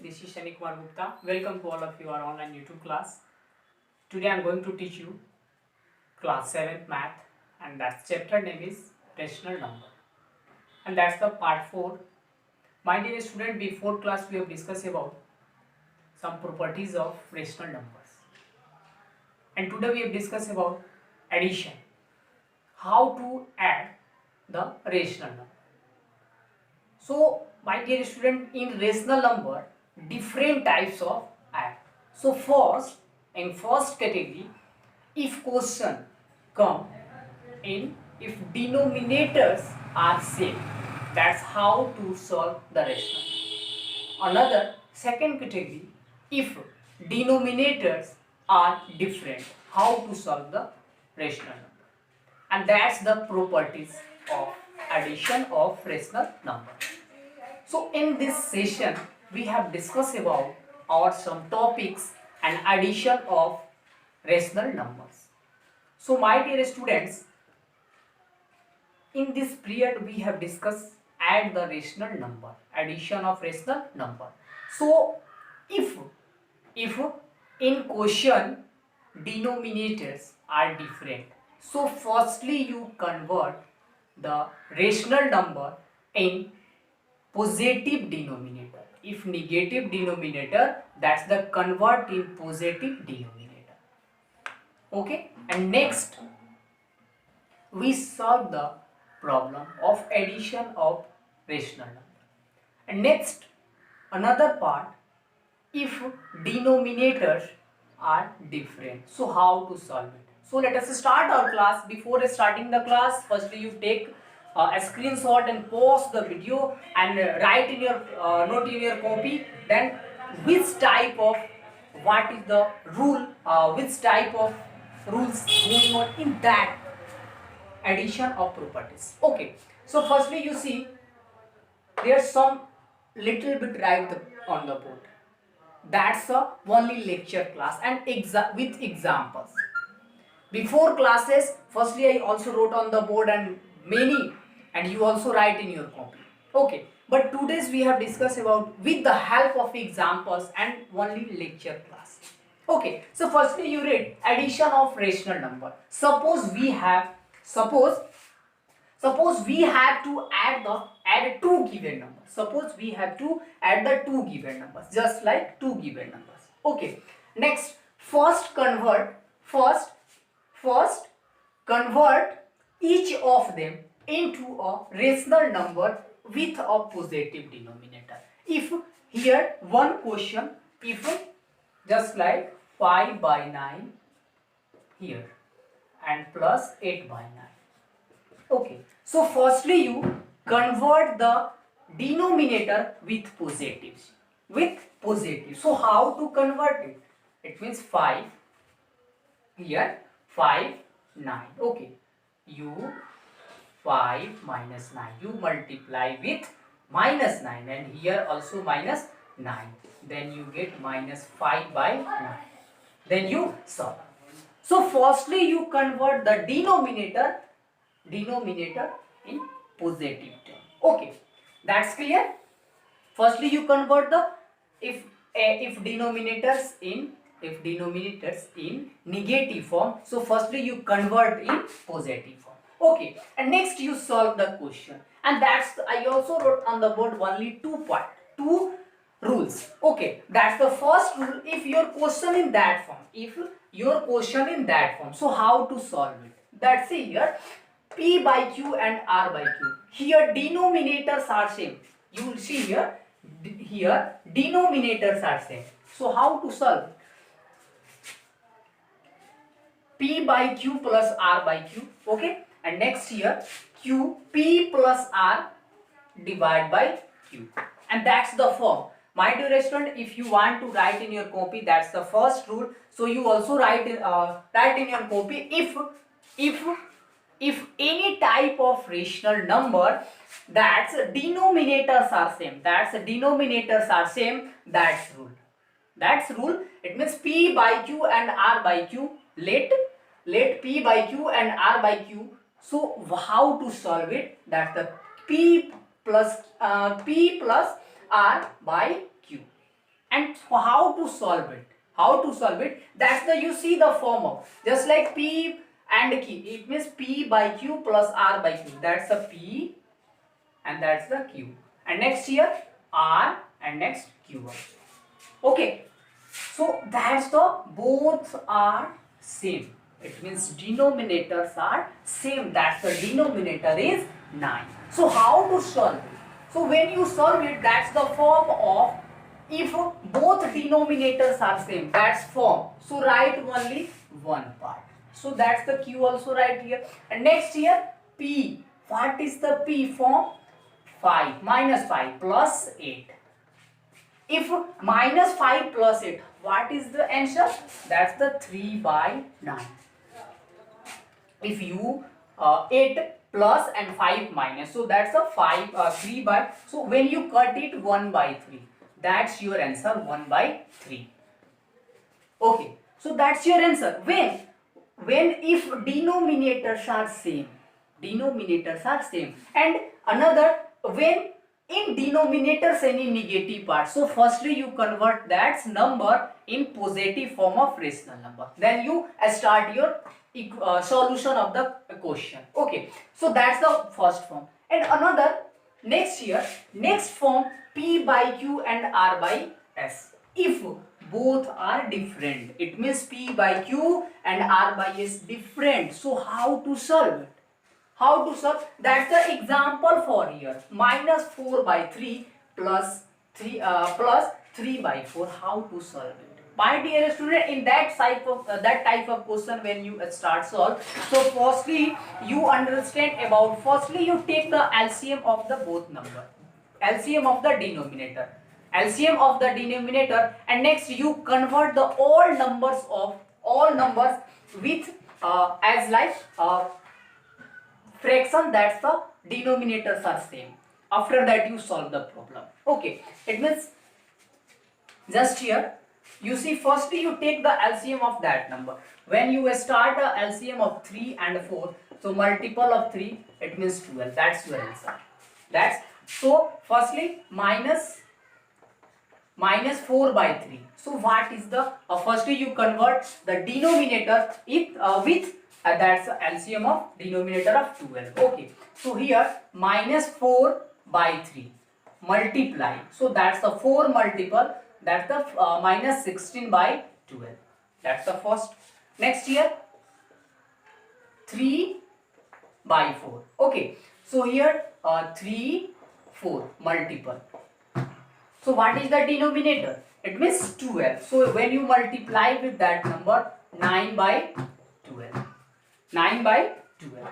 This is Shani Kumar Gupta. Welcome to all of you our online YouTube class. Today I am going to teach you class 7th math, and that chapter name is rational number, and that's the part 4. My dear student, before class we have discussed about some properties of rational numbers, and today we have discussed about addition, how to add the rational number. So, my dear student, in rational number, different types of add. So, in first category, if question come in if denominators are same, that's how to solve the rational. Another second category, if denominators are different, how to solve the rational number. And that's the properties of addition of rational number. So in this session we have discussed about some topics and addition of rational numbers. So my dear students, in this period we have discussed add the rational number, addition of rational number. So if in question denominators are different, so firstly you convert the rational number in positive denominator. If negative denominator, that's the convert in positive denominator. Okay, and next we solve the problem of addition of rational number. And next, another part, if denominators are different, so how to solve it. So let us start our class. Before starting the class, firstly you take a screenshot and pause the video and write in your note in your copy, then which type of what is the rule, which type of rules going on in that addition of properties. Okay, so firstly you see there's some little bit right on the board. That's a only lecture class and with examples. Before classes, firstly I also wrote on the board and many, and you also write in your copy. Okay, but today's we have discussed about with the help of examples and only lecture class. Okay, so firstly you read addition of rational number. Suppose we have to add two given numbers. Suppose we have to add the two given numbers, just like two given numbers. Okay, next first convert each of them into a rational number with a positive denominator. If here one question, if just like 5 by 9 here and plus 8 by 9. Okay, so firstly you convert the denominator with positives. So how to convert it? It means 5 here, 5, 9. Okay, you 5 minus 9. You multiply with minus 9 and here also minus 9. Then you get minus 5 by 9. Then you solve. So firstly you convert the denominator in positive term. Okay, that's clear. Firstly you convert the if denominators in negative form, so firstly you convert in positive form. Okay, and next you solve the question, and that's I also wrote on the board only two rules. Okay, that's the first rule. If your question in that form, so how to solve it? That's here P by Q and R by Q. Here denominators are same. You will see here denominators are same. So how to solve? P by Q plus R by Q. Okay, and next here P plus R divided by Q, and that's the form. My dear student, if you want to write in your copy, that's the first rule. So you also write in your copy if any type of rational number that's denominators are same. That's rule. It means P by Q and R by Q. Let P by Q and R by Q. So how to solve it? That's the P plus R by Q. And how to solve it? How to solve it? That's the, you see the form of, just like P and Q. It means P by Q plus R by Q. That's the P and that's the Q. And next here R and next Q. Okay. So that's the, both are same. It means denominators are same. That's the denominator is 9. So how to solve it? So when you solve it, that's the form of, if both denominators are same, that's form. So write only one part. So that's the Q also right here. And next here P. What is the P form? 5 minus 5 plus 8. If minus 5 plus 8, what is the answer? That's the 3 by 9. If you 8 plus and 5 minus, so that's a 3 by, so when you cut it 1 by 3, that's your answer, 1 by 3. Okay, so that's your answer. When if denominators are same, and another, when in denominators any negative part, so firstly you convert that number in positive form of rational number, then you start your solution of the question. Okay, so that's the first form. And another, next form, P by Q and R by S. If both are different, it means P by Q and R by S different. So how to solve it? How to solve? That's the example for here. Minus 4 by 3 plus 3 by 4. How to solve it? My dear student, in that type of question, when you start solve, so firstly you understand about, firstly you take the LCM of the both number, LCM of the denominator, and next you convert the all numbers with as like fraction, that's the denominators are same. After that you solve the problem. Okay, it means just here you see, firstly you take the LCM of that number. When you start a LCM of 3 and 4, so multiple of 3, it means 12. That's your answer. That's, so firstly minus 4 by 3. So what is the, firstly you convert the denominator with that's the LCM of denominator of 12. Okay, so here minus 4 by 3 multiply, so that's the 4 multiple, that's the minus 16 by 12. That's the first. Next here 3 by 4. Okay, so here 3 4 multiple, so what is the denominator? It means 12. So when you multiply with that number, 9 by 12. 9 by 12.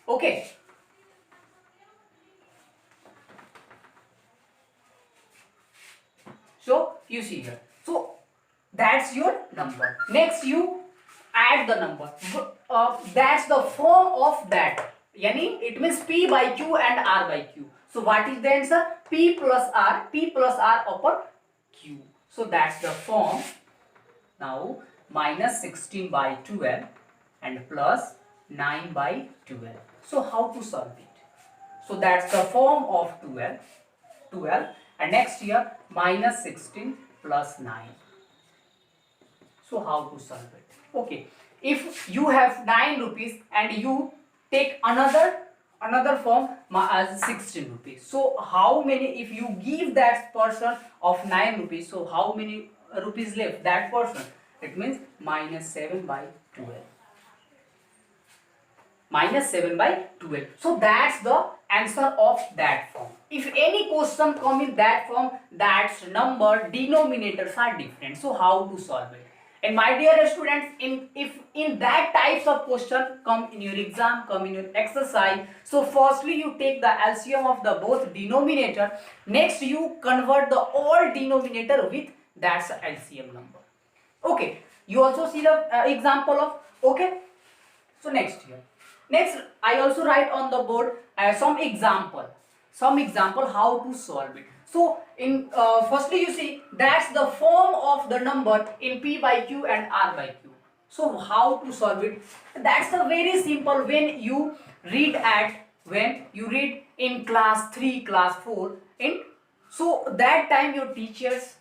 Okay. So you see here. So that's your number. Next you add the number. That's the form of that. Yani it means P by Q and R by Q. So what is the answer? P plus R upon Q. So that's the form. Now minus 16 by 12 and plus 9 by 12. So how to solve it? So that's the form of 12, and next here minus 16 plus 9. So how to solve it? Okay, if you have 9 rupees and you take another form as 16 rupees, so how many, if you give that person of 9 rupees, so how many rupees left that person? It means minus 7 by 12. Minus 7 by 12. So that's the answer of that form. If any question come in that form, that's number denominators are different. So how to solve it? And my dear students, if in that types of question come in your exam, come in your exercise, so firstly you take the LCM of the both denominator, next you convert the all denominator with that's the LCM number. Okay, you also see the example of, okay. So next here, next I also write on the board some example how to solve it. So in firstly you see that's the form of the number in P by Q and R by Q. So how to solve it? That's a very simple. When you read in class 3, class 4, so that time your teachers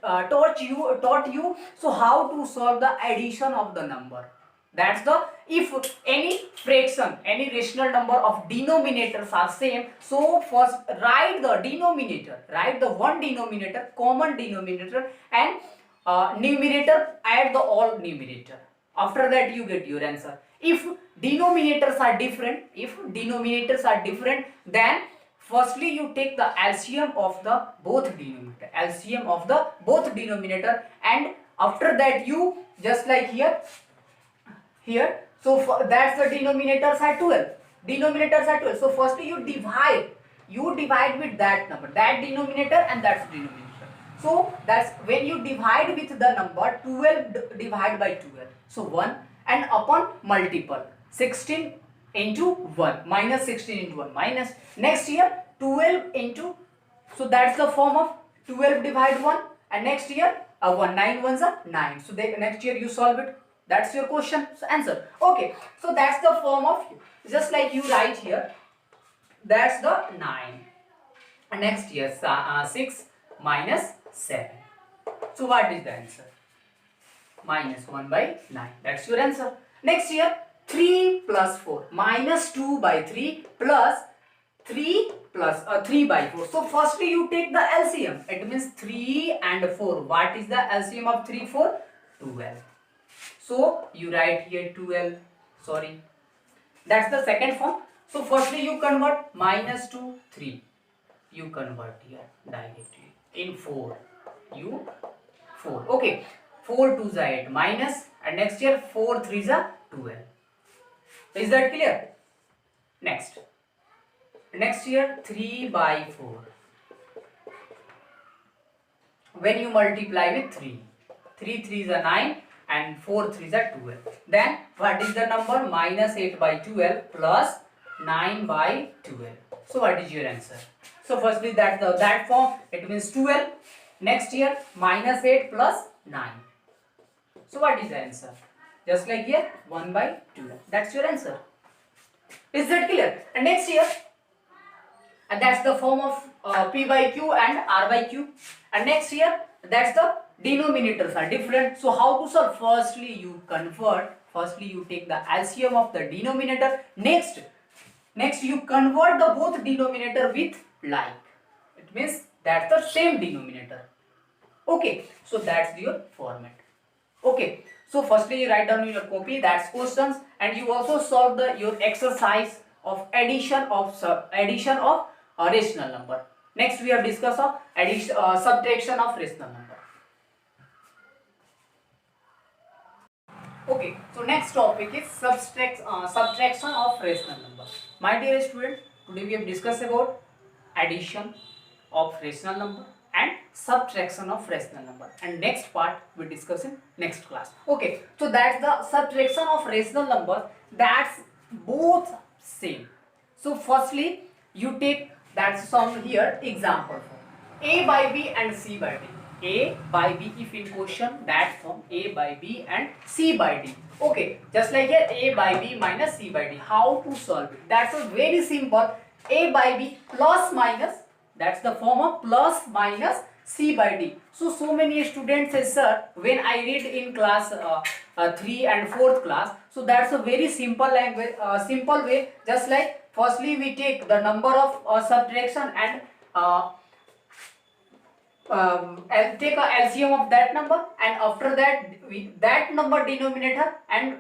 taught you so how to solve the addition of the number. That's the, if any fraction, any rational number of denominators are same, so first write the denominator, write the one denominator, common denominator, and numerator, add the all numerator. After that you get your answer. If denominators are different, then firstly you take the LCM of the both denominator, and after that you just like here, so that's the denominators are 12. So firstly you divide with that number, that denominator and that's denominator. So that's when you divide with the number 12 divide by 12, so 1, and upon multiple 16 into 1, minus 16 into 1, minus next year 12 into, so that's the form of 12 divide 1, and next year 1, 9 ones are 9, so next year you solve it. That's your question answer. Okay, so that's the form of, just like you write here, that's the 9, and next year 6 minus 7. So what is the answer? Minus 1 by 9. That's your answer. Next year 3 plus 4, minus 2 by 3 plus 3 plus 3 by 4. So firstly you take the LCM. It means 3 and 4. What is the LCM of 3, 4? 12. So you write here 12. Sorry. That's the second form. So firstly you convert minus 2, 3. You convert here directly. In 4. You 4. Okay. 4 2s are 8 minus, and next year 4 3s are 12. Is that clear? Next year 3 by 4. When you multiply with 3, 3 3s are 9 and 4 3s are 12. Then what is the number? Minus 8 by 12 plus 9 by 12. So what is your answer? So firstly that form, it means 12. Next year minus 8 plus 9. So what is the answer? Just like here 1 by 12. That's your answer. Is that clear? And next year, and that's the form of P by Q and R by Q. And next year, that's the denominators are different. So how to solve? Firstly you convert. Firstly you take the LCM of the denominator. Next you convert the both denominator with like. It means that's the same denominator. Okay. So that's your format. Okay. So firstly you write down in your copy, that's questions, and you also solve your exercise of addition of a rational number. Next we have discussed of subtraction of rational number. Okay, so next topic is subtraction of rational number. My dear student, today we have discussed about addition of rational number and subtraction of rational number, and next part we discuss in next class. Okay, so that's the subtraction of rational number. That's both same. So firstly you take, that's some here example form, A by B and C by D. A by B, if in question that form A by B and C by D. Okay, just like here A by B minus C by D. How to solve it? That's a very simple. A by B plus minus, that's the form of plus minus C by D. So many students say, sir, when I read in class 3 and 4th class, so that's a very simple language, simple way. Just like firstly we take the number of subtraction and take a LCM of that number, and after that that number denominator, and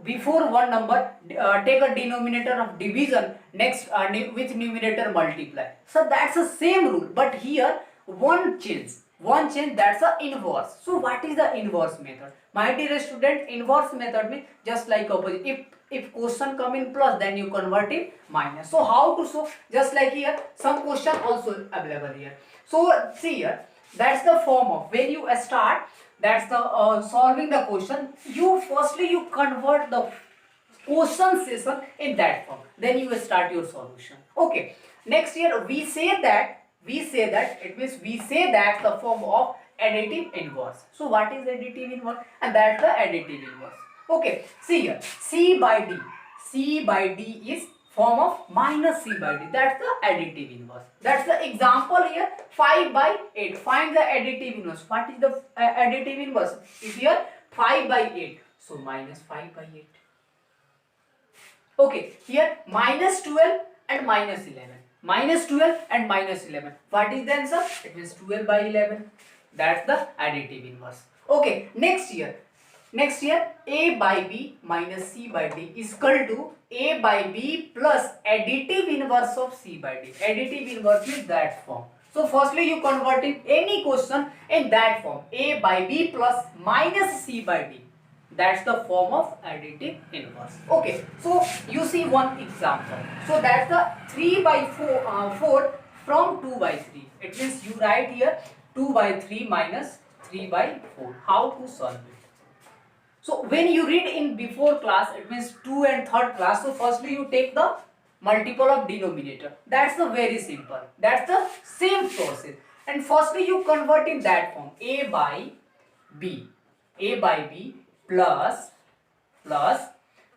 before one number take a denominator of division, next with numerator multiply. So that's the same rule, but here one change, that's the inverse. So what is the inverse method? My dear student, inverse method means just like opposite. If question come in plus, then you convert it minus. So how to solve? Just like here, some question also available here. So see here, that's the form of when you start, that's the solving the question. You firstly you convert the question session in that form, then you start your solution. Okay, next here we say that it means we say that the form of additive inverse. So what is additive inverse? And that's the additive inverse. Okay, see here, C by D is form of minus c by d. That's the additive inverse. That's the example here. 5 by 8. Find the additive inverse. What is the additive inverse? If here 5 by 8. So minus 5 by 8. Okay, here minus 12 and minus 11. Minus 12 and minus 11. What is the answer? It means 12 by 11. That's the additive inverse. Okay, next year. Next year, a by b minus c by d is equal to a by b plus additive inverse of c by d. Additive inverse is that form. So firstly you convert in any question in that form. A by b plus minus c by d. That's the form of additive inverse. Okay, so you see one example. So that's the 3 by 4 from 2 by 3. It means you write here 2 by 3 minus 3 by 4. How to solve it? So when you read in before class, it means 2 and 3rd class. So firstly you take the multiple of denominator. That's the very simple. That's the same process. And firstly you convert in that form. A by b. A by b plus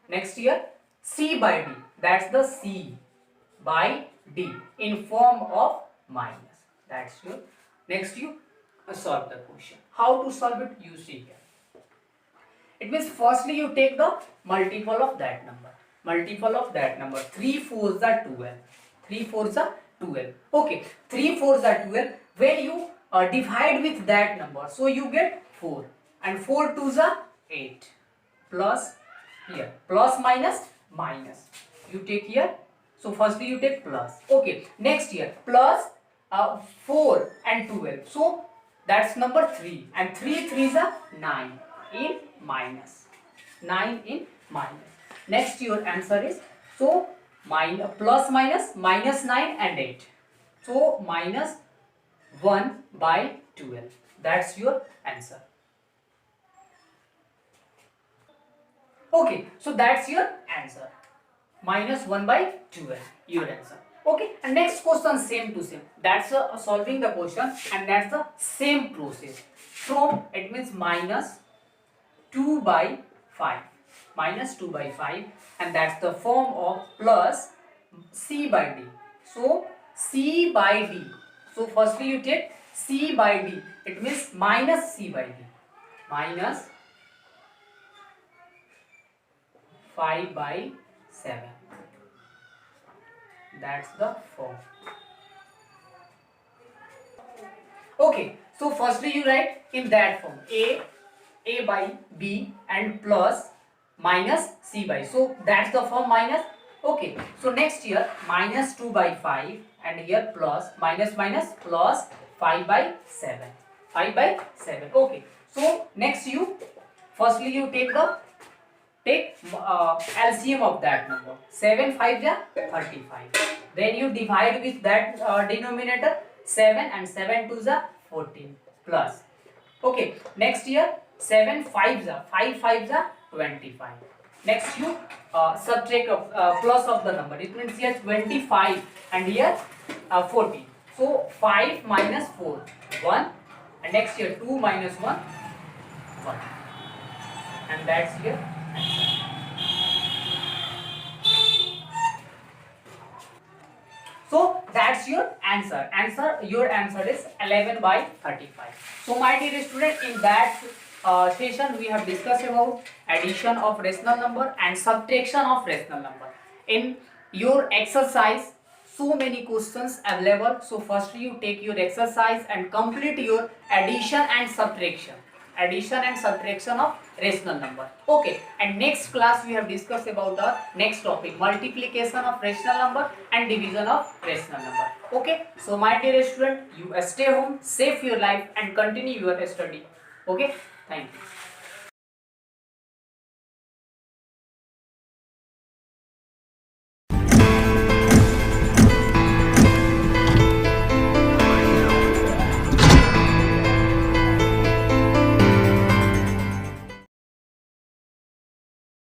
next here c by d. That's the c by d in form of minus. That's your next you solve the question. How to solve it? You see here. It means firstly you take the multiple of that number. Multiple of that number. 3 4s are 12. 3 4s are 12. Okay. 3 4s are 12. When you divide with that number, so you get 4. And 4 2s are 8. Plus here. Plus minus minus. You take here. So firstly you take plus. Okay. Next here. Plus 4 and 12. So that's number 3. And 3 3s are 9 in minus. 9 in minus. Next your answer is, so plus minus minus 9 and 8. So minus 1 by 12. That's your answer. Okay, so that's your answer. Minus 1 by 12. Your answer. Okay, and next question same to same. That's solving the question, and that's the same process. From it means minus 2 by 5. Minus 2 by 5, and that's the form of plus c by d. So c by d. So firstly you take c by d. It means minus c by d. Minus 5 by 7. That's the form. Okay, so firstly you write in that form a by b and plus minus c by. So that's the form minus. Okay, so next here minus 2 by 5 and here plus minus minus plus 5 by 7. 5 by 7. Okay, so next you firstly you take LCM of that number. 7 5 are 35. Then you divide with that denominator 7 and 7 2s are 14 plus. Okay, next here 7 5s are 5 5s are 25. Next you subtract plus of the number. It means here 25 and here 14. So 5 minus 4 1, and next here 2 minus 1 1, and that's your answer. So that's your answer. Your answer is 11 by 35. So my dear student, in that session we have discussed about addition of rational number and subtraction of rational number. In your exercise, so many questions available. So firstly you take your exercise and complete your addition and subtraction. Addition and subtraction of rational number. Okay, and next class we have discussed about the next topic, multiplication of rational number and division of rational number. Okay, so my dear student, you stay home, save your life and continue your study. Okay, thank you.